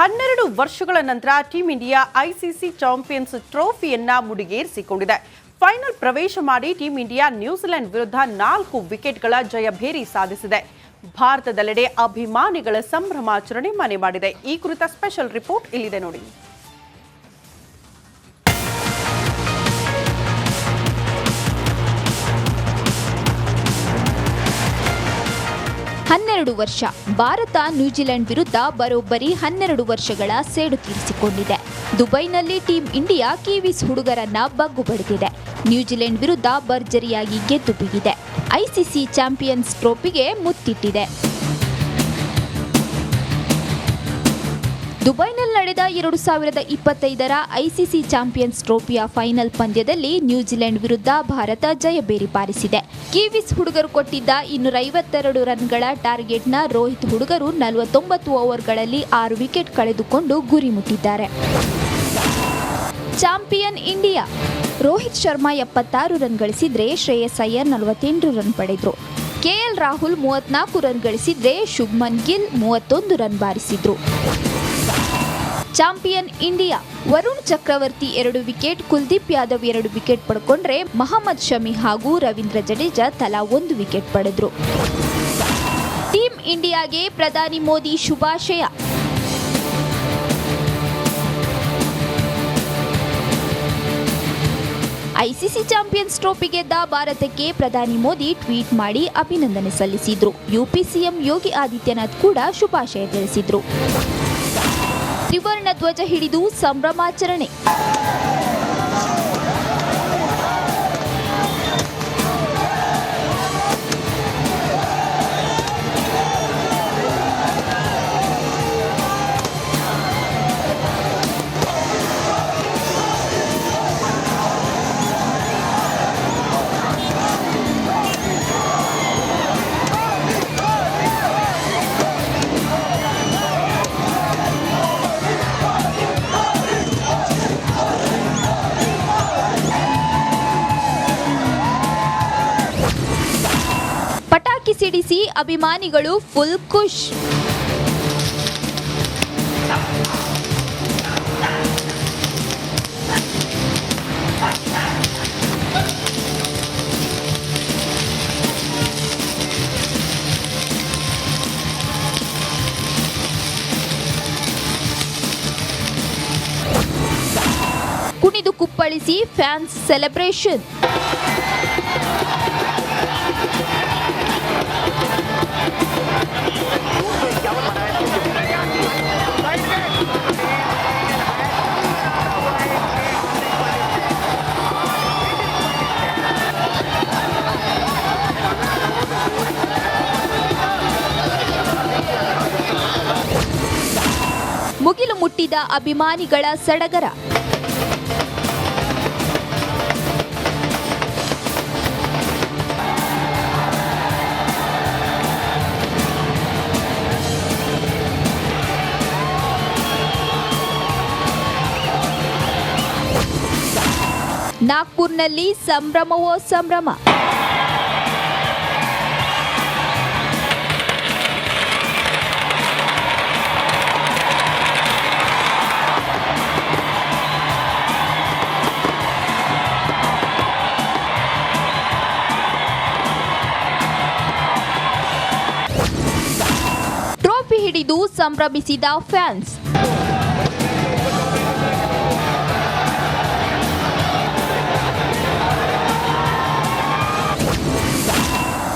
12 ವರ್ಷಗಳ ನಂತರ team India ICC champions ಟ್ರೋಫಿಯನ್ನ ಮುಡಿಗೇರಿಸಿಕೊಂಡಿದೆ. ಫೈನಲ್ ಪ್ರವೇಶ ಮಾಡಿ ಟೀಂ ಇಂಡಿಯಾ ನ್ಯೂಜಿಲೆಂಡ್ ವಿರುದ್ಧ 4 ವಿಕೆಟ್ಗಳ ಜಯಭೇರಿ ಸಾಧಿಸಿದೆ. ಭಾರತದೆಲ್ಲೆಡೆ ಅಭಿಮಾನಿಗಳ ಸಂಭ್ರಮಾಚರಣೆ ಮನೆ ಮಾಡಿದೆ. ಈ ಕುರಿತ ಸ್ಪೆಷಲ್ ರಿಪೋರ್ಟ್ ಇಲ್ಲಿದೆ ನೋಡಿ. ವರ್ಷ ಭಾರತ ನ್ಯೂಜಿಲೆಂಡ್ ವಿರುದ್ಧ ಬರೋಬ್ಬರಿ 12 ವರ್ಷಗಳ ಸೇಡು ತೀರಿಸಿಕೊಂಡಿದೆ. ದುಬೈನಲ್ಲಿ ಟೀಂ ಇಂಡಿಯಾ ಕಿವೀಸ್ ಹುಡುಗರನ್ನ ಬಗ್ಗು ಬಡಿದಿದೆ. ನ್ಯೂಜಿಲೆಂಡ್ ವಿರುದ್ಧ ಭರ್ಜರಿಯಾಗಿ ಗೆದ್ದು ಬಿಗಿದೆ. ICC champions ಟ್ರೋಫಿಗೆ ಮುತ್ತಿಟ್ಟಿದೆ. ದುಬೈನಲ್ಲಿ ನಡೆದ 2025ರ ಐಸಿಸಿ ಚಾಂಪಿಯನ್ಸ್ ಟ್ರೋಫಿಯ ಫೈನಲ್ ಪಂದ್ಯದಲ್ಲಿ ನ್ಯೂಜಿಲೆಂಡ್ ವಿರುದ್ಧ ಭಾರತ ಜಯಬೇರಿ ಬಾರಿಸಿದೆ. ಕಿವೀಸ್ ಹುಡುಗರು ಕೊಟ್ಟಿದ್ದ 252 ರನ್ಗಳ ಟಾರ್ಗೆಟ್ನ ರೋಹಿತ್ ಹುಡುಗರು 49 ಓವರ್ಗಳಲ್ಲಿ 6 ವಿಕೆಟ್ ಕಳೆದುಕೊಂಡು ಗುರಿ ಮುಟ್ಟಿದ್ದಾರೆ. Champion India Rohit Sharma 76 run ಗಳಿಸಿದ್ರೆ ಶ್ರೇಯಸ್ ಅಯ್ಯರ್ 48 ರನ್ ಪಡೆದ್ರು. ಕೆಎಲ್ ರಾಹುಲ್ 34 ರನ್ ಗಳಿಸಿದ್ರೆ ಶುಭ್ಮನ್ ಗಿಲ್ 31 ರನ್ ಬಾರಿಸಿದ್ರು. Champion India Varun Chakravarthy 2 wicket, Kuldeep Yadav 2 wicket ಪಡ್ಕೊಂಡ್ರೆ ಮೊಹಮ್ಮದ್ ಶಮಿ ಹಾಗೂ ರವೀಂದ್ರ ಜಡೇಜಾ ತಲಾ 1 ವಿಕೆಟ್ ಪಡೆದ್ರು. ಟೀಂ ಇಂಡಿಯಾಗೆ ಪ್ರಧಾನಿ ಮೋದಿ ಶುಭಾಶಯ. ಐಸಿಸಿ ಚಾಂಪಿಯನ್ಸ್ ಟ್ರೋಫಿ ಗೆದ್ದ ಭಾರತಕ್ಕೆ ಪ್ರಧಾನಿ ಮೋದಿ ಟ್ವೀಟ್ ಮಾಡಿ ಅಭಿನಂದನೆ ಸಲ್ಲಿಸಿದ್ರು. ಯುಪಿ ಸಿಎಂ ಯೋಗಿ ಆದಿತ್ಯನಾಥ್ ಕೂಡ ಶುಭಾಶಯ ತಿಳಿಸಿದ್ರು. ತ್ರಿವರ್ಣ ಧ್ವಜ ಹಿಡಿದು ಸಂಭ್ರಮಾಚರಣೆ. ಪಟಾಕಿ ಸಿಡಿಸಿ ಅಭಿಮಾನಿಗಳು ಫುಲ್ ಖುಷ್. ಕುಣಿದು ಕುಪ್ಪಳಿಸಿ ಫ್ಯಾನ್ಸ್ ಸೆಲೆಬ್ರೇಷನ್. ಮುಗಿಲು ಮುಟ್ಟಿದ ಅಭಿಮಾನಿಗಳ ಸಡಗರ. ನಾಗ್ಪುರ್ನಲ್ಲಿ ಸಂಭ್ರಮವೋ ಸಂಭ್ರಮ. ಟ್ರೋಫಿ ಹಿಡಿದು ಸಂಭ್ರಮಿಸಿದ ಫ್ಯಾನ್ಸ್.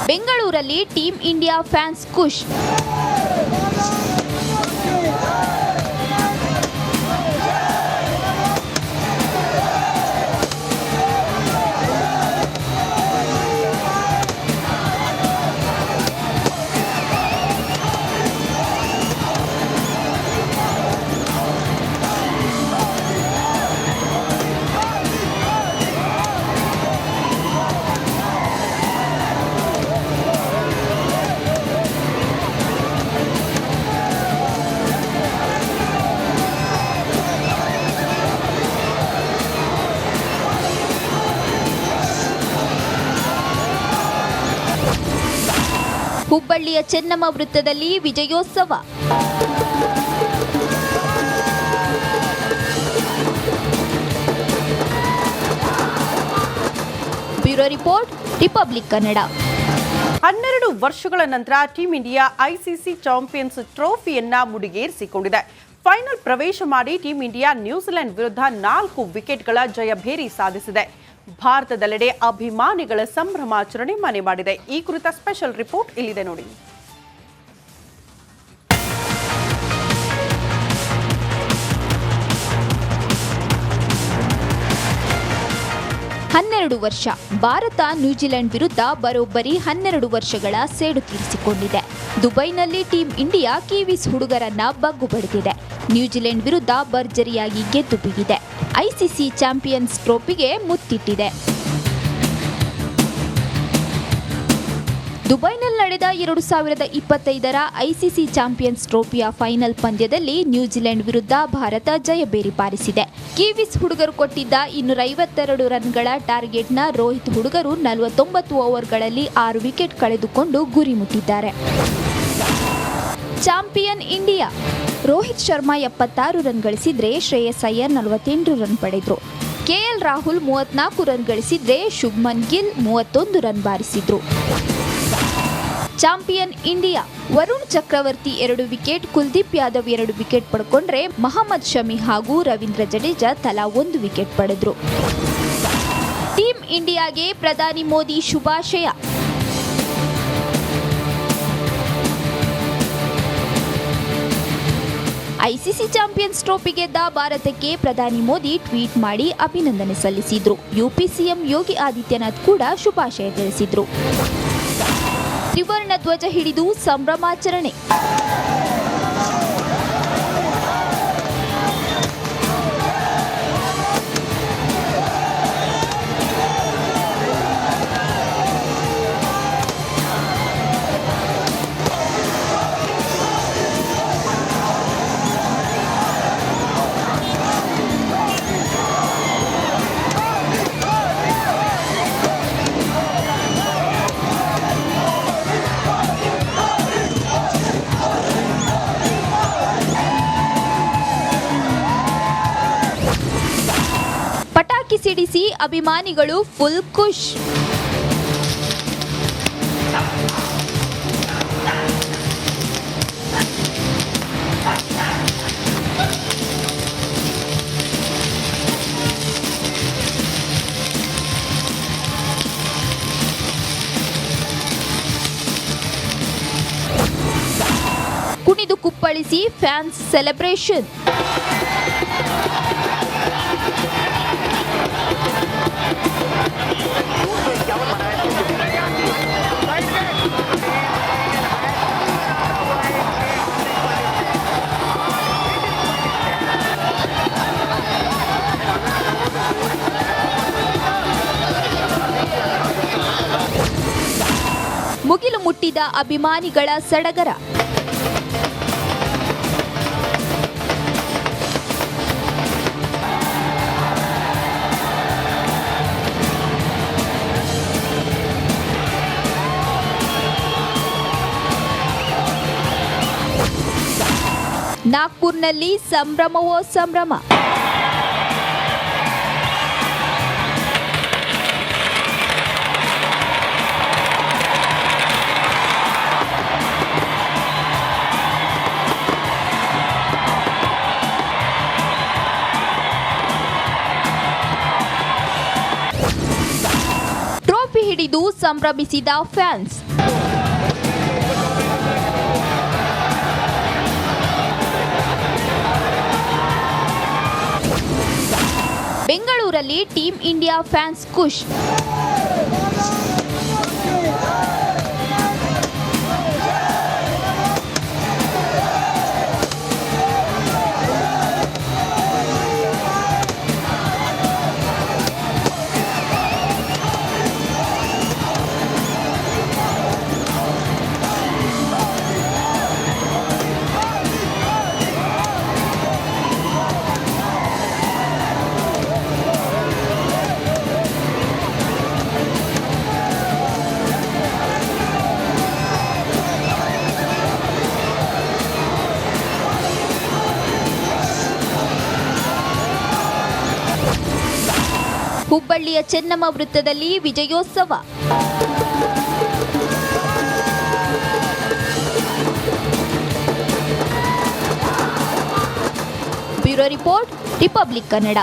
ಬೆಂಗಳೂರಲ್ಲಿ ಟೀಂ ಇಂಡಿಯಾ ಫ್ಯಾನ್ಸ್ ಖುಷ್. ಹುಬ್ಬಳ್ಳಿಯ ಚೆನ್ನಮ್ಮ ವೃತ್ತದಲ್ಲಿ ವಿಜಯೋತ್ಸವ. Bureau report, republic Kannada. 12 ವರ್ಷಗಳ ನಂತರ ಟೀಂ ಇಂಡಿಯಾ ಐಸಿಸಿ ಚಾಂಪಿಯನ್ಸ್ ಟ್ರೋಫಿಯನ್ನ ಮುಡಿಗೇರಿಸಿಕೊಂಡಿದೆ. ಫೈನಲ್ ಪ್ರವೇಶ ಮಾಡಿ ಟೀಂ ಇಂಡಿಯಾ ನ್ಯೂಜಿಲೆಂಡ್ ವಿರುದ್ಧ 4 ವಿಕೆಟ್ಗಳ ಜಯಭೇರಿ ಸಾಧಿಸಿದೆ. ಭಾರತದೆಲ್ಲೆಡೆ ಅಭಿಮಾನಿಗಳ ಸಂಭ್ರಮಾಚರಣೆ ಮನೆ ಮಾಡಿದೆ. ಈ ಕುರಿತ ಸ್ಪೆಷಲ್ ರಿಪೋರ್ಟ್ ಇಲ್ಲಿದೆ ನೋಡಿ. 12 ವರ್ಷ ಭಾರತ ನ್ಯೂಜಿಲೆಂಡ್ ವಿರುದ್ಧ ಬರೋಬ್ಬರಿ 12 ವರ್ಷಗಳ ಸೇಡು ತೀರಿಸಿಕೊಂಡಿದೆ. ದುಬೈನಲ್ಲಿ ಟೀಂ ಇಂಡಿಯಾ ಕಿವೀಸ್ ಹುಡುಗರನ್ನ ಬಗ್ಗು ಬಡಿದಿದೆ. ನ್ಯೂಜಿಲೆಂಡ್ ವಿರುದ್ಧ ಭರ್ಜರಿಯಾಗಿ ಗೆದ್ದು ಬಿಗಿದೆ. ICC champions ಟ್ರೋಫಿಗೆ ಮುತ್ತಿಟ್ಟಿದೆ. ದುಬೈನಲ್ಲಿ ನಡೆದ 2025ರ ಐಸಿಸಿ ಚಾಂಪಿಯನ್ಸ್ ಟ್ರೋಫಿಯ ಫೈನಲ್ ಪಂದ್ಯದಲ್ಲಿ ನ್ಯೂಜಿಲೆಂಡ್ ವಿರುದ್ಧ ಭಾರತ ಜಯಬೇರಿ ಬಾರಿಸಿದೆ. ಕಿವೀಸ್ ಹುಡುಗರು ಕೊಟ್ಟಿದ್ದ 252 ರನ್ಗಳ ಟಾರ್ಗೆಟ್ನ ರೋಹಿತ್ ಹುಡುಗರು 49 ಓವರ್ಗಳಲ್ಲಿ 6 ವಿಕೆಟ್ ಕಳೆದುಕೊಂಡು ಗುರಿ ಮುಟ್ಟಿದ್ದಾರೆ. Champion India Rohit Sharma 76 run ಗಳಿಸಿದ್ರೆ ಶ್ರೇಯಸ್ ಅಯ್ಯರ್ 48 ರನ್ ಪಡೆದರು. ಕೆಎಲ್ ರಾಹುಲ್ 34 ರನ್ ಗಳಿಸಿದ್ರೆ ಶುಭ್ಮನ್ ಗಿಲ್ 31 ರನ್ ಬಾರಿಸಿದ್ರು. Champion India Varun Chakravarthy 2 wicket, Kuldeep Yadav 2 wicket ಪಡ್ಕೊಂಡ್ರೆ ಮೊಹಮ್ಮದ್ ಶಮಿ ಹಾಗೂ ರವೀಂದ್ರ ಜಡೇಜಾ ತಲಾ 1 ವಿಕೆಟ್ ಪಡೆದ್ರು. ಟೀಂ ಇಂಡಿಯಾಗೆ ಪ್ರಧಾನಿ ಮೋದಿ ಶುಭಾಶಯ. ಐಸಿಸಿ ಚಾಂಪಿಯನ್ಸ್ ಟ್ರೋಫಿ ಗೆದ್ದ ಭಾರತಕ್ಕೆ ಪ್ರಧಾನಿ ಮೋದಿ ಟ್ವೀಟ್ ಮಾಡಿ ಅಭಿನಂದನೆ ಸಲ್ಲಿಸಿದ್ರು. ಯುಪಿ ಸಿಎಂ ಯೋಗಿ ಆದಿತ್ಯನಾಥ್ ಕೂಡ ಶುಭಾಶಯ ತಿಳಿಸಿದ್ರು. ತ್ರಿವರ್ಣ ಧ್ವಜ ಹಿಡಿದು ಸಂಭ್ರಮಾಚರಣೆ. ಪಟಾಕಿ ಸಿಡಿಸಿ ಅಭಿಮಾನಿಗಳು ಫುಲ್ ಖುಷ್. ಕುಣಿದು ಕುಪ್ಪಳಿಸಿ ಫ್ಯಾನ್ಸ್ ಸೆಲೆಬ್ರೇಷನ್. ಮುಗಿಲು ಮುಟ್ಟಿದ ಅಭಿಮಾನಿಗಳ ಸಡಗರ. ನಾಗ್ಪುರ್ನಲ್ಲಿ ಸಂಭ್ರಮವೋ ಸಂಭ್ರಮ. ಟ್ರೋಫಿ ಹಿಡಿದು ಸಂಭ್ರಮಿಸಿದ ಫ್ಯಾನ್ಸ್. ಬೆಂಗಳೂರಲ್ಲಿ ಟೀಂ ಇಂಡಿಯಾ ಫ್ಯಾನ್ಸ್ ಖುಷ್. ಹುಬ್ಬಳ್ಳಿಯ ಚೆನ್ನಮ್ಮ ವೃತ್ತದಲ್ಲಿ ವಿಜಯೋತ್ಸವ. Bureau report, republic Kannada.